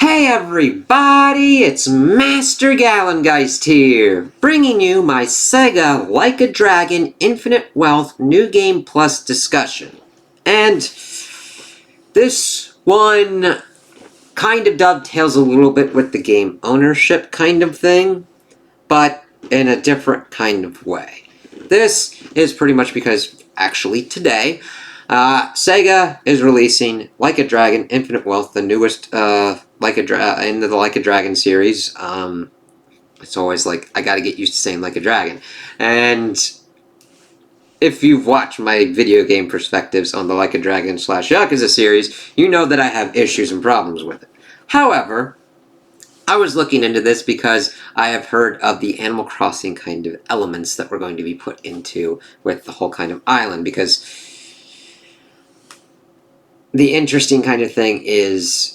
Hey everybody, it's Master Gallengeist here, bringing you my Sega Like a Dragon Infinite Wealth New Game Plus discussion. And this one kind of dovetails a little bit with the game ownership kind of thing, but in a different kind of way. This is pretty much because, actually today, Sega is releasing Like a Dragon Infinite Wealth, the newest in the Like a Dragon series. It's always like, I gotta get used to saying Like a Dragon. And if you've watched my video game perspectives on the Like a Dragon / Yakuza series, you know that I have issues and problems with it. However, I was looking into this because I have heard of the Animal Crossing kind of elements that we're going to be put into with the whole kind of island, because the interesting kind of thing is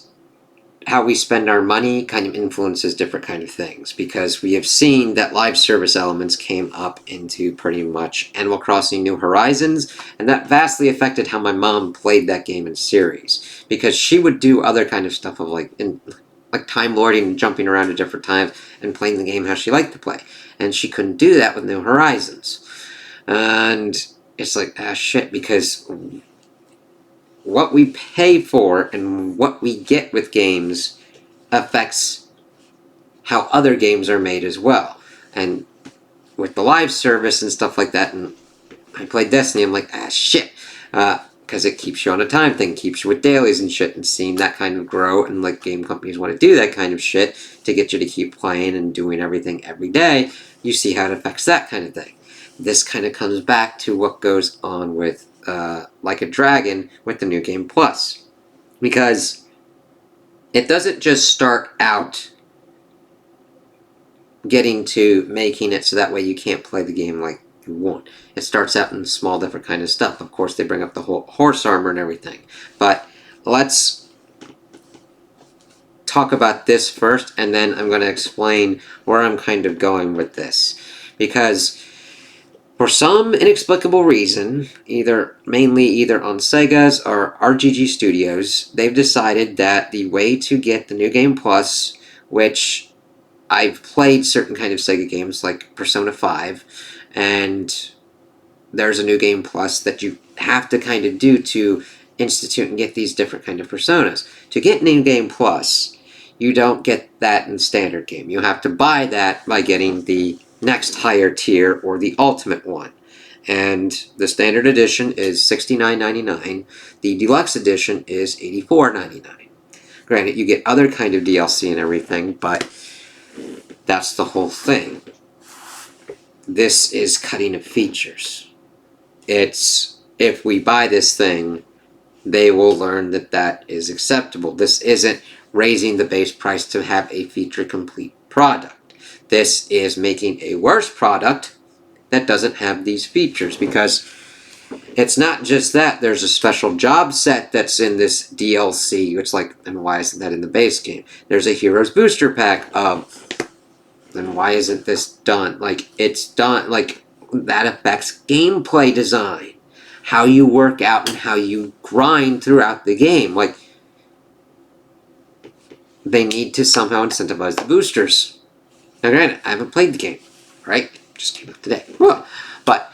how we spend our money kind of influences different kind of things, because we have seen that live service elements came up into pretty much Animal Crossing New Horizons, and that vastly affected how my mom played that game in series, because she would do other kind of stuff of like time lording and jumping around at different times and playing the game how she liked to play, and she couldn't do that with New Horizons. And it's like, shit, because what we pay for and what we get with games affects how other games are made as well. And with the live service and stuff like that, and I played Destiny, I'm like, shit, because it keeps you on a time thing, keeps you with dailies and shit, and seeing that kind of grow, and like game companies want to do that kind of shit to get you to keep playing and doing everything every day, you see how it affects that kind of thing. This kind of comes back to what goes on with Like a Dragon with the New Game Plus, because it doesn't just start out getting to making it so that way you can't play the game like you want. It starts out in small different kind of stuff. Of course, they bring up the whole horse armor and everything, but let's talk about this first, and then I'm going to explain where I'm kind of going with this, because for some inexplicable reason, mainly either on Sega's or RGG Studios, they've decided that the way to get the New Game Plus, which I've played certain kind of Sega games like Persona 5, and there's a New Game Plus that you have to kind of do to institute and get these different kind of personas. To get New Game Plus, you don't get that in standard game. You have to buy that by getting the next higher tier or the ultimate one. And the standard edition is $69.99. The deluxe edition is $84.99. Granted, you get other kind of DLC and everything, but that's the whole thing. This is cutting of features. It's, if we buy this thing, they will learn that that is acceptable. This isn't raising the base price to have a feature-complete product. This is making a worse product that doesn't have these features, because it's not just that. There's a special job set that's in this DLC. It's like, and why isn't that in the base game? There's a Heroes Booster Pack of, then why isn't this done? Like, it's done, like, that affects gameplay design. How you work out and how you grind throughout the game. Like, they need to somehow incentivize the boosters. Now granted, I haven't played the game, right? Just came out today. Well, but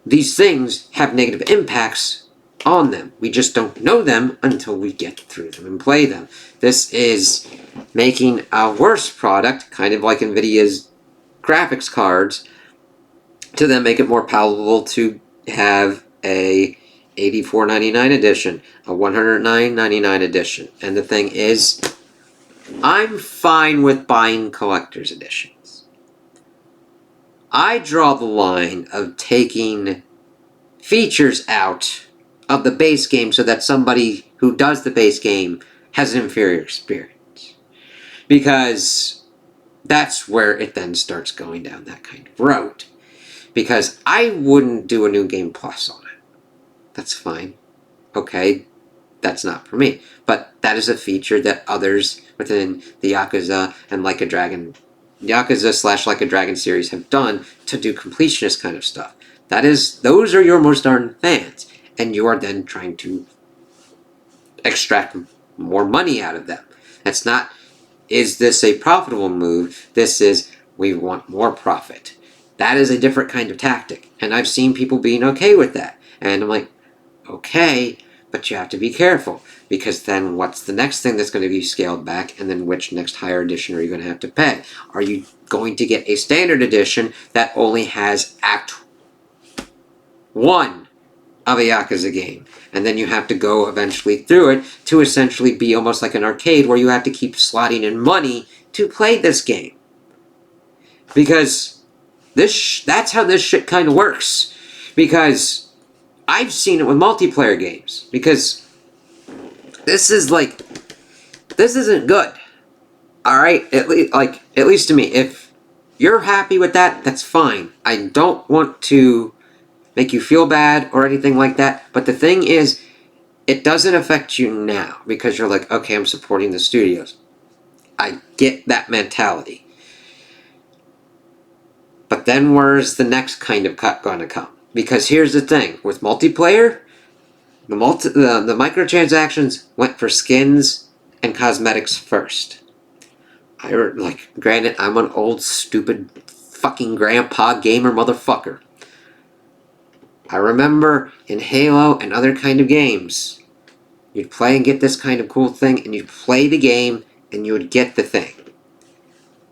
these things have negative impacts on them. We just don't know them until we get through them and play them. This is making a worse product, kind of like NVIDIA's graphics cards, to then make it more palatable to have a $84.99 edition, a $109.99 edition. And the thing is, I'm fine with buying collector's editions. I draw the line of taking features out of the base game so that somebody who does the base game has an inferior experience. Because that's where it then starts going down that kind of road. Because I wouldn't do a New Game Plus on it. That's fine. Okay, that's not for me. But that is a feature that others within the Yakuza and Like a Dragon, Yakuza / Like a Dragon series have done to do completionist kind of stuff. That is, those are your most ardent fans, and you are then trying to extract more money out of them. It's not is this a profitable move? This is, we want more profit. That is a different kind of tactic. And I've seen people being okay with that. And I'm like, okay, but you have to be careful. Because then what's the next thing that's going to be scaled back? And then which next higher edition are you going to have to pay? Are you going to get a standard edition that only has Act 1 of a Yakuza game? And then you have to go eventually through it to essentially be almost like an arcade where you have to keep slotting in money to play this game. Because that's how this shit kind of works. Because I've seen it with multiplayer games. Because this isn't good. Alright? At least to me. If you're happy with that, that's fine. I don't want to make you feel bad or anything like that. But the thing is, it doesn't affect you now. Because you're like, okay, I'm supporting the studios. I get that mentality. But then where's the next kind of cut going to come? Because here's the thing. With multiplayer, the microtransactions went for skins and cosmetics first. Granted, I'm an old, stupid, fucking grandpa gamer motherfucker. I remember in Halo and other kind of games, you'd play and get this kind of cool thing, and you'd play the game, and you would get the thing.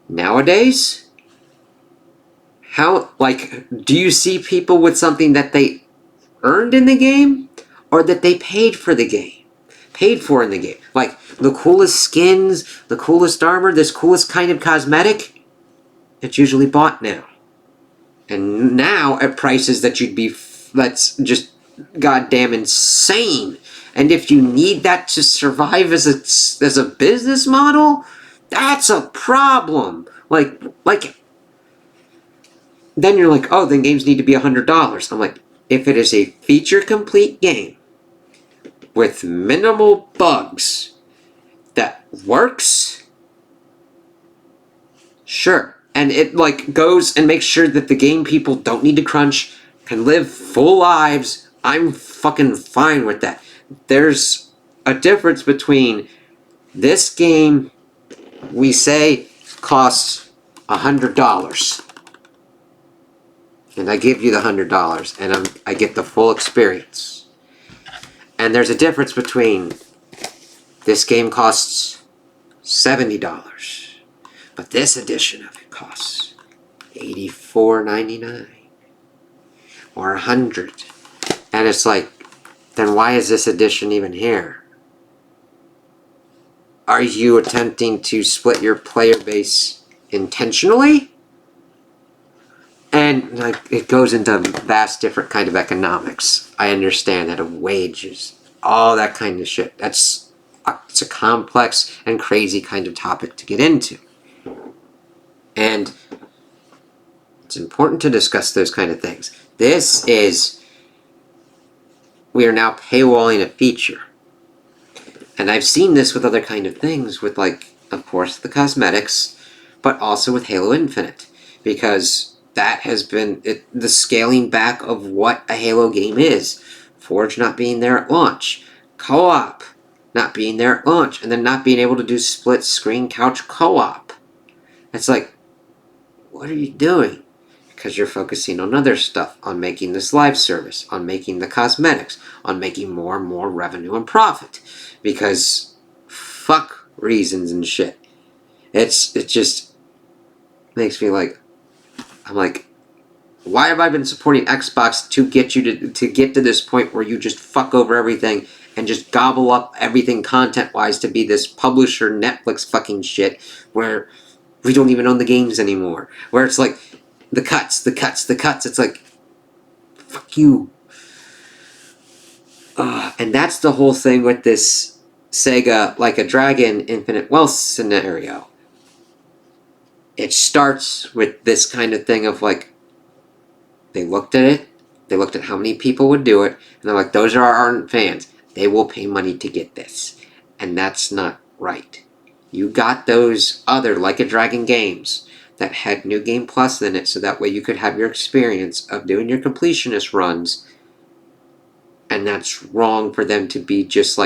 Nowadays, do you see people with something that they earned in the game, or that they paid for the game? Paid for in the game. Like, the coolest skins, the coolest armor, this coolest kind of cosmetic, it's usually bought now. And now at prices that that's just goddamn insane. And if you need that to survive as a business model, that's a problem. Then you're like, oh, then games need to be $100. I'm like, if it is a feature-complete game with minimal bugs that works, sure. And it goes and makes sure that the game people don't need to crunch, can live full lives, I'm fucking fine with that. There's a difference between this game, we say, costs $100. And I give you the $100, and I get the full experience. And there's a difference between this game costs $70, but this edition of it costs $84.99 or $100. And it's like, then why is this edition even here? Are you attempting to split your player base intentionally? And it goes into vast different kind of economics. I understand that, of wages, all that kind of shit. It's a complex and crazy kind of topic to get into. And it's important to discuss those kind of things. We are now paywalling a feature. And I've seen this with other kind of things, with of course, the cosmetics, but also with Halo Infinite. Because that has been the scaling back of what a Halo game is. Forge not being there at launch. Co-op not being there at launch. And then not being able to do split screen couch co-op. It's like, what are you doing? Because you're focusing on other stuff. On making this live service. On making the cosmetics. On making more and more revenue and profit. Because fuck reasons and shit. It just makes me I'm like, why have I been supporting Xbox to get you to get to this point where you just fuck over everything and just gobble up everything content-wise to be this publisher Netflix fucking shit where we don't even own the games anymore. Where it's like, the cuts. It's like, fuck you. And that's the whole thing with this Sega Like a Dragon Infinite Wealth scenario. It starts with this kind of thing of they looked at it, they looked at how many people would do it, and they're like, those are our ardent fans. They will pay money to get this. And that's not right. You got those other Like a Dragon games that had New Game Plus in it, so that way you could have your experience of doing your completionist runs, and that's wrong for them to be just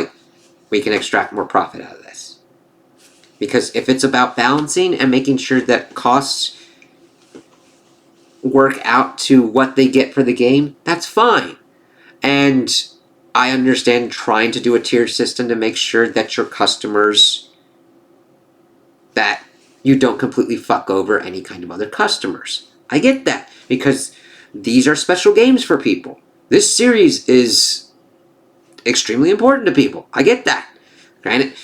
we can extract more profit out of this. Because if it's about balancing and making sure that costs work out to what they get for the game, that's fine. And I understand trying to do a tier system to make sure that your customers, that you don't completely fuck over any kind of other customers. I get that, because these are special games for people. This series is extremely important to people. I get that. Granted,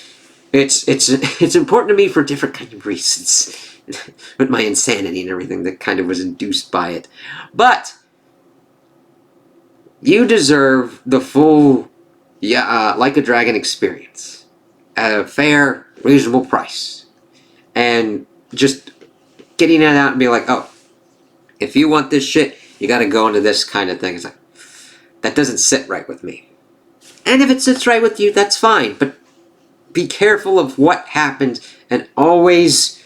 it's important to me for different kind of reasons. With my insanity and everything that kind of was induced by it. But you deserve the full Like a Dragon experience at a fair, reasonable price. And just getting it out and be like, oh, if you want this shit, you gotta go into this kind of thing. It's like, that doesn't sit right with me. And if it sits right with you, that's fine. But be careful of what happens, and always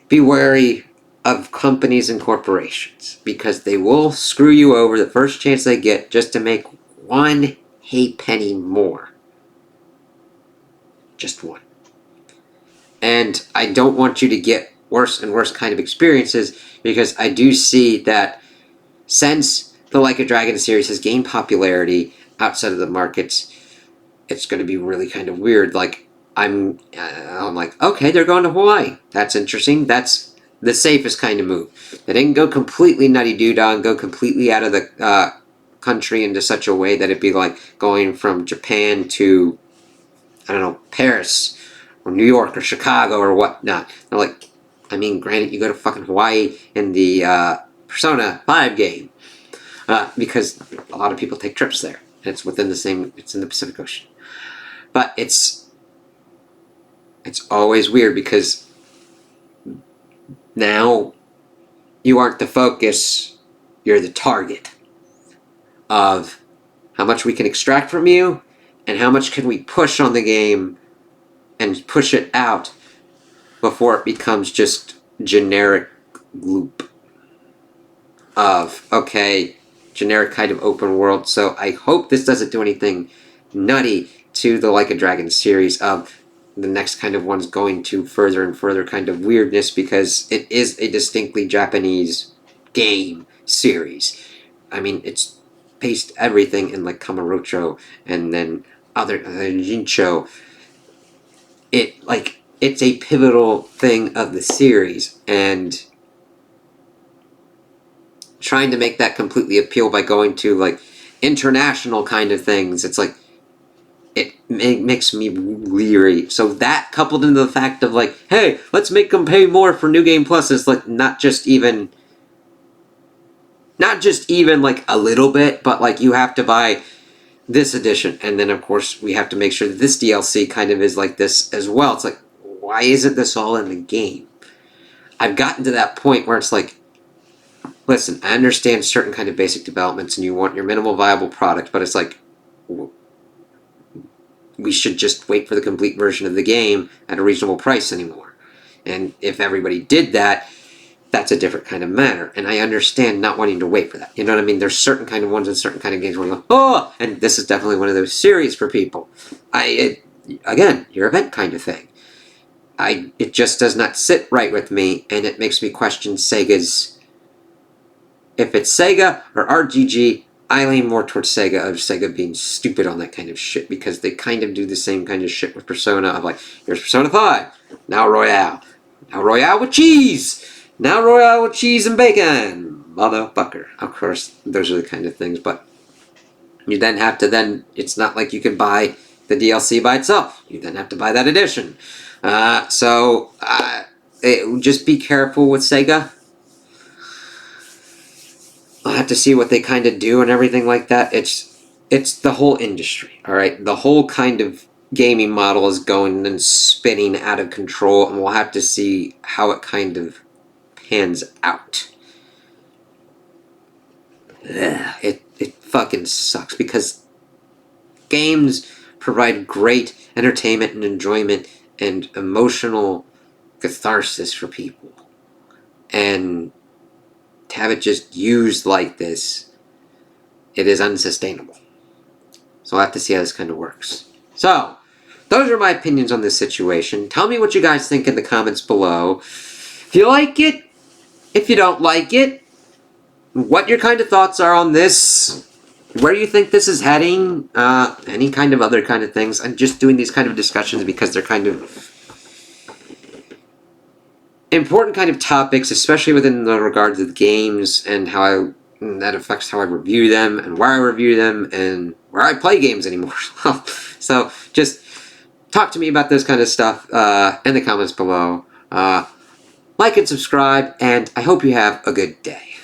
be wary of companies and corporations, because they will screw you over the first chance they get just to make one halfpenny more. Just one. And I don't want you to get worse and worse kind of experiences, because I do see that since the Like a Dragon series has gained popularity outside of the markets, it's going to be really kind of weird. Like, I'm like, okay, they're going to Hawaii. That's interesting. That's the safest kind of move. They didn't go completely nutty doo-dah and go completely out of the country into such a way that it'd be like going from Japan to, I don't know, Paris or New York or Chicago or whatnot. They're like, I mean, granted, you go to fucking Hawaii in the Persona 5 game, because a lot of people take trips there. And it's within the same, it's in the Pacific Ocean. But it's always weird, because now you aren't the focus, you're the target of how much we can extract from you and how much can we push on the game and push it out before it becomes just generic loop of, okay, generic kind of open world. So I hope this doesn't do anything nutty to the Like a Dragon series of the next kind of one's going to further and further kind of weirdness, because it is a distinctly Japanese game series. I mean, it's based everything in like Kamurocho and then other Jincho. It's a pivotal thing of the series, and trying to make that completely appeal by going to like international kind of things, it's like, it makes me leery. So that, coupled into the fact of like, hey, let's make them pay more for New Game Plus, is like not just even like a little bit, but like you have to buy this edition, and then of course we have to make sure that this DLC kind of is like this as well. It's like, why isn't this all in the game? I've gotten to that point where it's like, listen, I understand certain kind of basic developments and you want your minimal viable product, but it's like, we should just wait for the complete version of the game at a reasonable price anymore. And if everybody did that, that's a different kind of matter. And I understand not wanting to wait for that. You know what I mean? There's certain kind of ones and certain kind of games where you go, oh! And this is definitely one of those series for people. Again, your event kind of thing. It just does not sit right with me, and it makes me question Sega's... If it's Sega or RGG, I lean more towards Sega, of Sega being stupid on that kind of shit, because they kind of do the same kind of shit with Persona of like, here's Persona 5, now Royale. Now Royale with cheese! Now Royale with cheese and bacon! Motherfucker. Of course, those are the kind of things, but you then have to it's not like you can buy the DLC by itself. You then have to buy that edition. Just be careful with Sega. I'll have to see what they kind of do and everything like that. It's the whole industry, all right? The whole kind of gaming model is going and spinning out of control, and we'll have to see how it kind of pans out. It fucking sucks, because games provide great entertainment and enjoyment and emotional catharsis for people. And to have it just used like this, it is unsustainable. So I'll have to see how this kind of works. So, those are my opinions on this situation. Tell me what you guys think in the comments below. If you like it, if you don't like it, what your kind of thoughts are on this, where you think this is heading, any kind of other kind of things. I'm just doing these kind of discussions because they're kind of important kind of topics, especially within the regards of games and how that affects how I review them and where I review them and where I play games anymore. So just talk to me about this kind of stuff in the comments below. Like and subscribe, and I hope you have a good day.